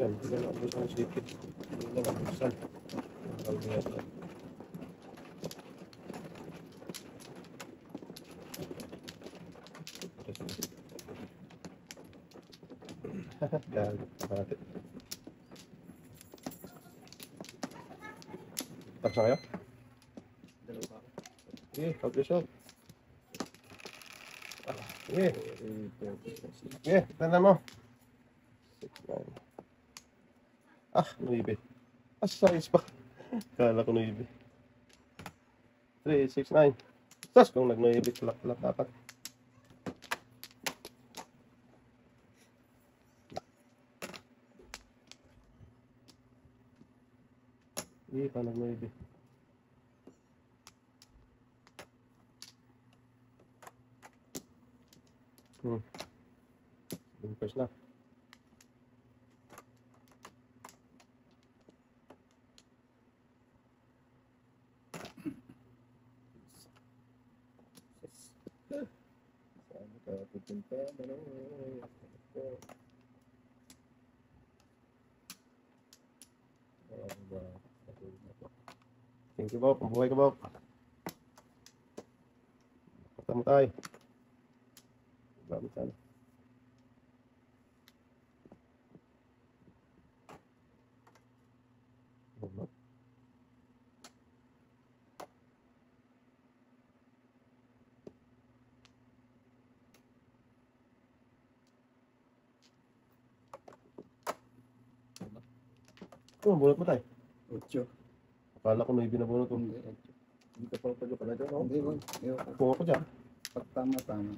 Yan, hindi na ako sa sipit. Hindi na ako sa galit natin. Tapos na kayo? Dalawa. Sige, pag-result. Sige. Sige, tanda mo. 6, 9. Ah, 9. Ah, size pa. Kala ko 9. 3, 6, 9. Tas kung nag-9, tulak-tulak dapat. Hindi pa nag-9. Bumpers na. Saan ka pupunta? Ano? Thank you, Bob. Mabuhay ka, Bob. Patama tayo. Gamit sana. Oh, bunot mo tayo. 8. Akala ko may binabunot ko. Hindi ka pa pala pala dyan. Hindi mo. Kung ako dyan. Pag tama-tama.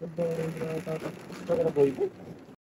Ganda rin na tatak. Ito ka na boy.